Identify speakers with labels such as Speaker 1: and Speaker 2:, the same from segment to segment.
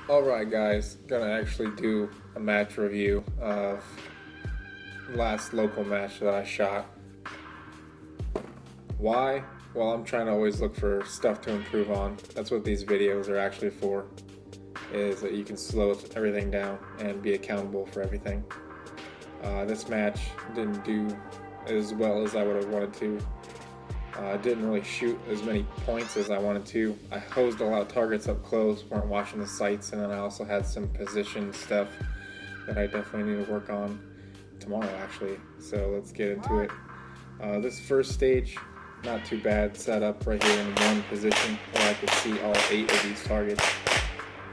Speaker 1: Alright guys, gonna actually do a match review of the last local match that I shot. Why? Well, I'm trying to always look for stuff to improve on. That's what these videos are actually for, is that you can slow everything down and be accountable for everything. This match didn't do as well as I would have wanted to. I didn't really shoot as many points as I wanted to. I hosed a lot of targets up close, weren't watching the sights, and then I also had some position stuff that I definitely need to work on tomorrow actually. So let's get into it. This first stage, not too bad. Set up right here in one position where I could see all 8 of these targets,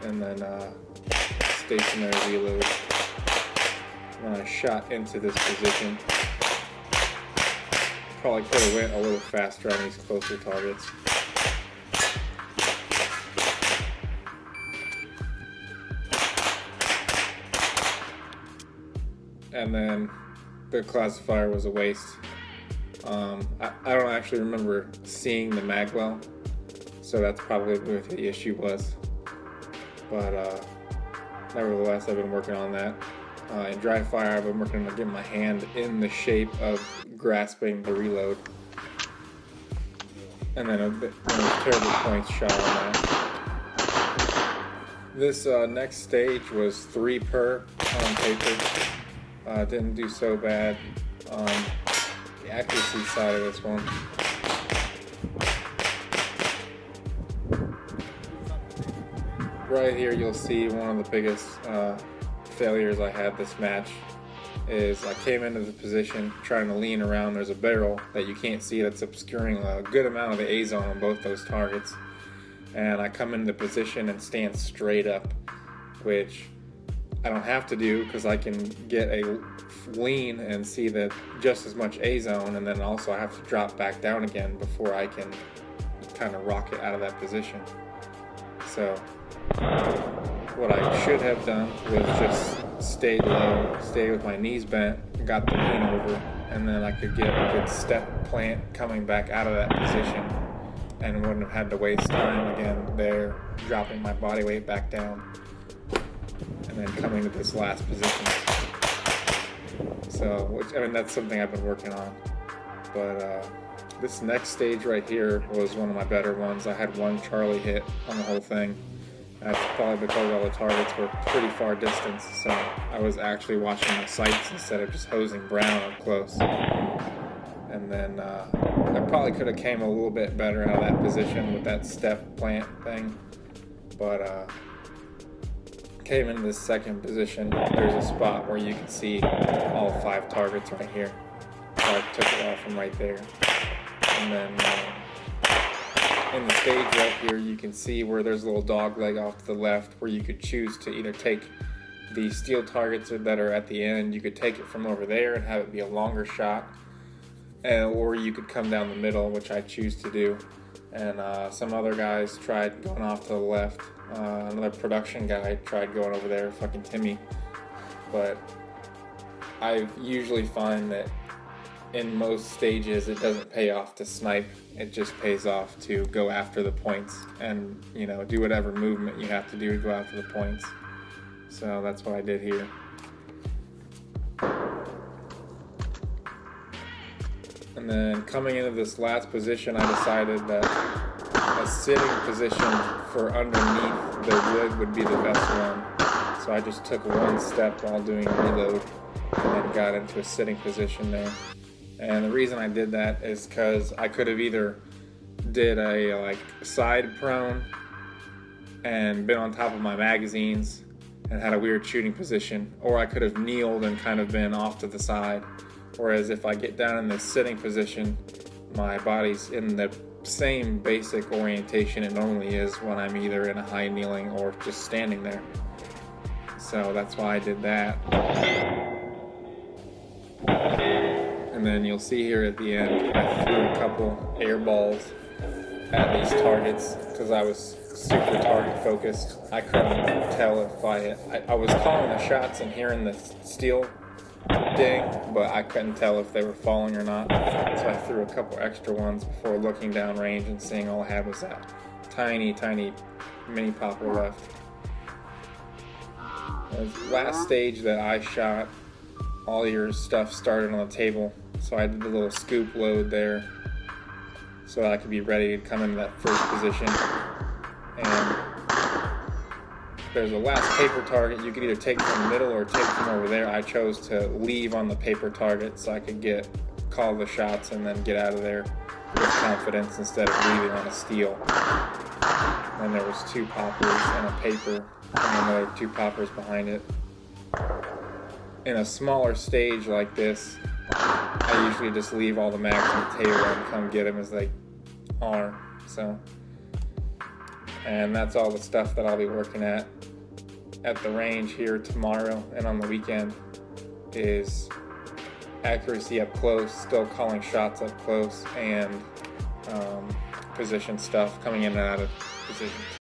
Speaker 1: and then stationary reload. When I shot into this position, probably could have went a little faster on these closer targets. And then the classifier was a waste. I don't actually remember seeing the mag well, so that's probably what the issue was. But nevertheless, I've been working on that. In dry fire, I've been working on getting my hand in the shape of grasping the reload. And then one of those terrible points shot on that. This next stage was 3 per on paper. Didn't do so bad on the accuracy side of this one. Right here you'll see one of the biggest failures I had this match is I came into the position trying to lean around. There's a barrel that you can't see that's obscuring a good amount of the A zone on both those targets, and I come into position and stand straight up, which I don't have to do because I can get a lean and see that just as much A zone, and then also I have to drop back down again before I can kind of rocket out of that position. So what I should have done was just stay low, stay with my knees bent, got the lean over, and then I could get a good step plant coming back out of that position and wouldn't have had to waste time again there, dropping my body weight back down and then coming to this last position. So, that's something I've been working on. But this next stage right here was one of my better ones. I had 1 Charlie hit on the whole thing. That's probably because all the targets were pretty far distance, so I was actually watching the sights instead of just hosing brown up close. And then I probably could have came a little bit better out of that position with that step plant thing, but came into this second position. There's a spot where you can see all 5 targets right here, so I took it off from right there. And then in the stage right here, you can see where there's a little dog leg off to the left where you could choose to either take the steel targets that are at the end. You could take it from over there and have it be a longer shot, or you could come down the middle, which I choose to do. And some other guys tried going off to the left. Another production guy tried going over there, fucking Timmy. But I usually find that in most stages it doesn't pay off to snipe. It just pays off to go after the points and, you know, do whatever movement you have to do to go after the points. So that's what I did here. And then coming into this last position, I decided that a sitting position for underneath the wood would be the best one. So I just took 1 step while doing a reload and then got into a sitting position there. And the reason I did that is because I could have either did a side prone and been on top of my magazines and had a weird shooting position, or I could have kneeled and kind of been off to the side. Whereas if I get down in this sitting position, my body's in the same basic orientation it normally is when I'm either in a high kneeling or just standing there. So that's why I did that. And then you'll see here at the end, I threw a couple air balls at these targets because I was super target focused. I couldn't tell if I was calling the shots and hearing the steel ding, but I couldn't tell if they were falling or not. So I threw a couple extra ones before looking down range and seeing all I had was that tiny mini popper left. The last stage that I shot, all your stuff started on the table, so I did the little scoop load there so that I could be ready to come into that first position. And there's a last paper target. You could either take from the middle or take from over there. I chose to leave on the paper target so I could call the shots and then get out of there with confidence instead of leaving on a steel. And there was 2 poppers and a paper and another 2 poppers behind it. In a smaller stage like this, I usually just leave all the mags on the table and come get them as they are. And that's all the stuff that I'll be working at the range here tomorrow and on the weekend is accuracy up close, still calling shots up close, and position stuff, coming in and out of position.